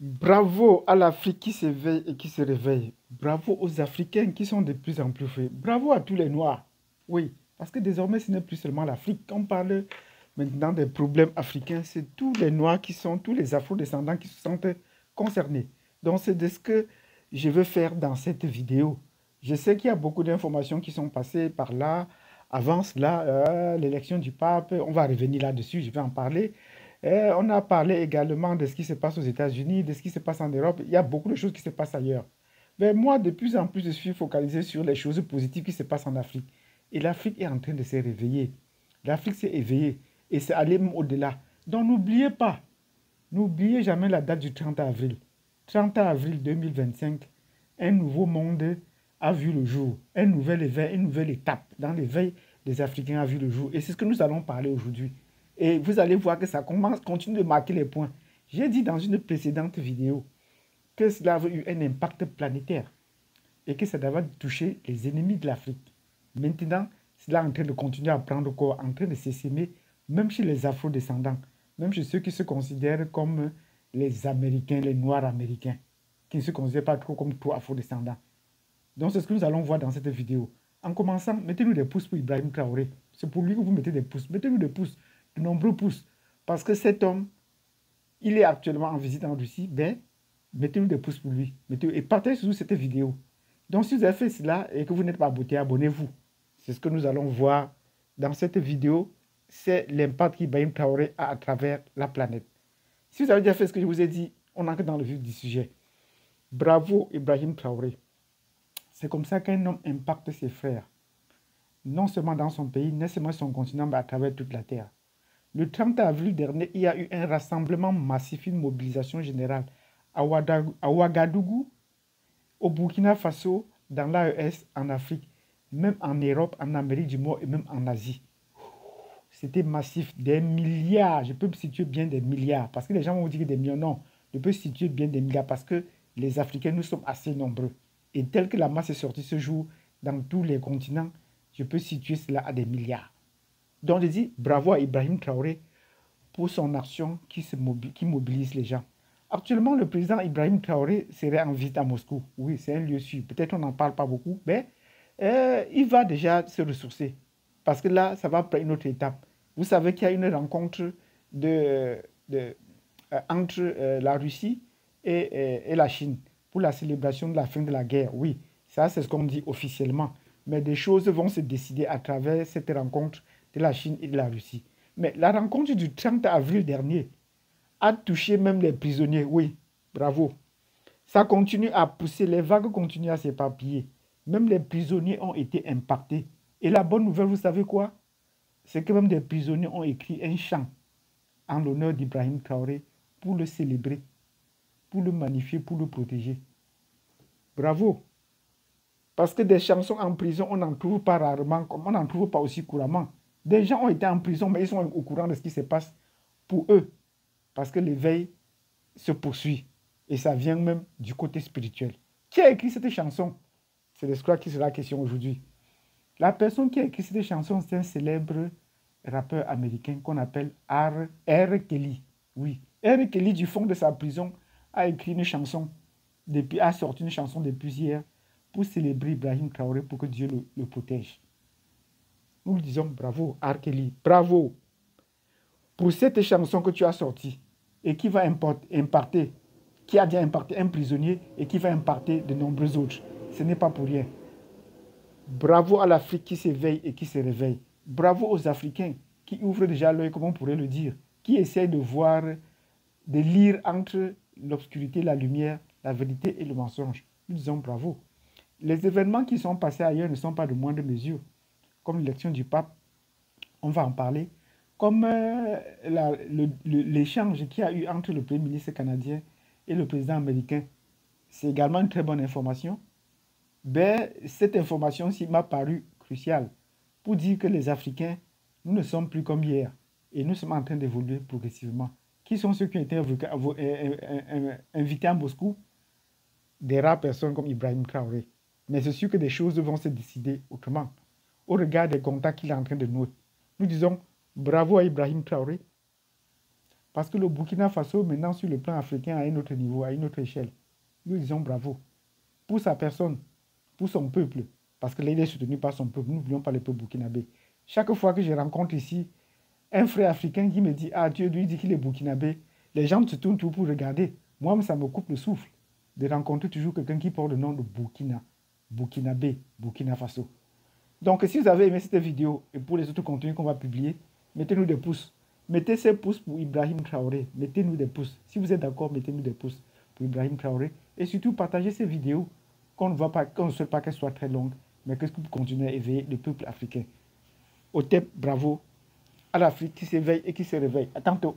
Bravo à l'Afrique qui s'éveille et qui se réveille. Bravo aux Africains qui sont de plus en plus faits. Bravo à tous les Noirs. Oui, parce que désormais, ce n'est plus seulement l'Afrique. Quand on parle maintenant des problèmes africains, c'est tous les Noirs qui sont, tous les Afro-descendants qui se sentent concernés. Donc, c'est de ce que je veux faire dans cette vidéo. Je sais qu'il y a beaucoup d'informations qui sont passées par là. Avant cela, l'élection du pape, on va revenir là-dessus, je vais en parler. On a parlé également de ce qui se passe aux États-Unis, de ce qui se passe en Europe. Il y a beaucoup de choses qui se passent ailleurs. Mais moi, de plus en plus, je suis focalisé sur les choses positives qui se passent en Afrique. Et l'Afrique est en train de se réveiller. L'Afrique s'est éveillée et c'est allé même au-delà. Donc n'oubliez pas, n'oubliez jamais la date du 30 avril. 30 avril 2025, un nouveau monde a vu le jour. Un nouvel éveil, une nouvelle étape dans l'éveil des Africains a vu le jour. Et c'est ce que nous allons parler aujourd'hui. Et vous allez voir que ça continue de marquer les points. J'ai dit dans une précédente vidéo que cela avait eu un impact planétaire et que ça devait toucher les ennemis de l'Afrique. Maintenant, cela est en train de continuer à prendre corps, en train de s'essaimer, même chez les Afro-descendants, même chez ceux qui se considèrent comme les Américains, les Noirs américains, qui ne se considèrent pas trop comme trop Afro-descendants. Donc, c'est ce que nous allons voir dans cette vidéo. En commençant, mettez-nous des pouces pour Ibrahim Traoré. C'est pour lui que vous mettez des pouces. Mettez-nous des pouces, de nombreux pouces. Parce que cet homme, il est actuellement en visite en Russie. Ben, mettez-nous des pouces pour lui. Et partagez surtout cette vidéo. Donc, si vous avez fait cela et que vous n'êtes pas abonné, abonnez-vous. C'est ce que nous allons voir dans cette vidéo. C'est l'impact qu'Ibrahim Traoré a à travers la planète. Si vous avez déjà fait ce que je vous ai dit, on entre dans le vif du sujet. Bravo Ibrahim Traoré. C'est comme ça qu'un homme impacte ses frères. Non seulement dans son pays, non seulement son continent, mais à travers toute la terre. Le 30 avril dernier, il y a eu un rassemblement massif, une mobilisation générale à Ouagadougou, au Burkina Faso, dans l'AES, en Afrique, même en Europe, en Amérique du Nord et même en Asie. C'était massif, des milliards, je peux me situer bien des milliards, parce que les gens vont dire des millions, non, je peux situer bien des milliards, parce que les Africains, nous sommes assez nombreux. Et tel que la masse est sortie ce jour dans tous les continents, je peux situer cela à des milliards. Donc je dis bravo à Ibrahim Traoré pour son action qui mobilise les gens. Actuellement, le président Ibrahim Traoré serait en visite à Moscou. Oui, c'est un lieu sûr. Peut-être on n'en parle pas beaucoup, mais il va déjà se ressourcer. Parce que là, ça va prendre une autre étape. Vous savez qu'il y a une rencontre entre la Russie et la Chine pour la célébration de la fin de la guerre. Oui, ça c'est ce qu'on dit officiellement. Mais des choses vont se décider à travers cette rencontre de la Chine et de la Russie. Mais la rencontre du 30 avril dernier a touché même les prisonniers. Oui, bravo. Ça continue à pousser, les vagues continuent à s'éparpiller. Même les prisonniers ont été impactés. Et la bonne nouvelle, vous savez quoi? C'est que même des prisonniers ont écrit un chant en l'honneur d'Ibrahim Traoré pour le célébrer, pour le magnifier, pour le protéger. Bravo. Parce que des chansons en prison, on n'en trouve pas rarement, comme on n'en trouve pas aussi couramment. Des gens ont été en prison, mais ils sont au courant de ce qui se passe pour eux. Parce que l'éveil se poursuit. Et ça vient même du côté spirituel. Qui a écrit cette chanson? C'est de cela qui sera la question aujourd'hui. La personne qui a écrit cette chanson, c'est un célèbre rappeur américain qu'on appelle R. Kelly. Oui, R. Kelly, du fond de sa prison, a écrit une chanson, a sorti une chanson depuis hier pour célébrer Ibrahim Traoré pour que Dieu le protège. Nous lui disons bravo, R. Kelly, bravo pour cette chanson que tu as sortie et qui va impacter, qui a déjà impacté un prisonnier et qui va impacter de nombreux autres. Ce n'est pas pour rien. Bravo à l'Afrique qui s'éveille et qui se réveille. Bravo aux Africains qui ouvrent déjà l'œil, comme on pourrait le dire, qui essayent de voir, de lire entre l'obscurité, la lumière, la vérité et le mensonge. Nous disons bravo. Les événements qui sont passés ailleurs ne sont pas de moindre mesure, comme l'élection du pape, on va en parler, comme l'échange qu'il y a eu entre le Premier ministre canadien et le président américain. C'est également une très bonne information. Ben, cette information-ci m'a paru cruciale pour dire que les Africains, nous ne sommes plus comme hier et nous sommes en train d'évoluer progressivement. Qui sont ceux qui ont été invités à Moscou? Des rares personnes comme Ibrahim Traoré. Mais c'est sûr que des choses vont se décider autrement. Au regard des contacts qu'il est en train de nouer. Nous disons bravo à Ibrahim Traoré. Parce que le Burkina Faso, maintenant, sur le plan africain, à un autre niveau, à une autre échelle. Nous disons bravo. Pour sa personne, pour son peuple. Parce que là, il est soutenu par son peuple. N'oublions pas le peuple burkinabé. Chaque fois que je rencontre ici un frère africain qui me dit, ah, Dieu lui dit qu'il est burkinabé, les gens se tournent tout pour regarder. Moi, ça me coupe le souffle de rencontrer toujours quelqu'un qui porte le nom de Burkina, Burkinabé, Burkina Faso. Donc, si vous avez aimé cette vidéo et pour les autres contenus qu'on va publier, mettez-nous des pouces. Mettez ces pouces pour Ibrahim Traoré. Mettez-nous des pouces. Si vous êtes d'accord, mettez-nous des pouces pour Ibrahim Traoré. Et surtout, partagez ces vidéos qu'on ne souhaite pas qu'elles soient très longues, mais que pour continuer à éveiller le peuple africain. Au TEP, bravo à l'Afrique qui s'éveille et qui se réveille. À tantôt.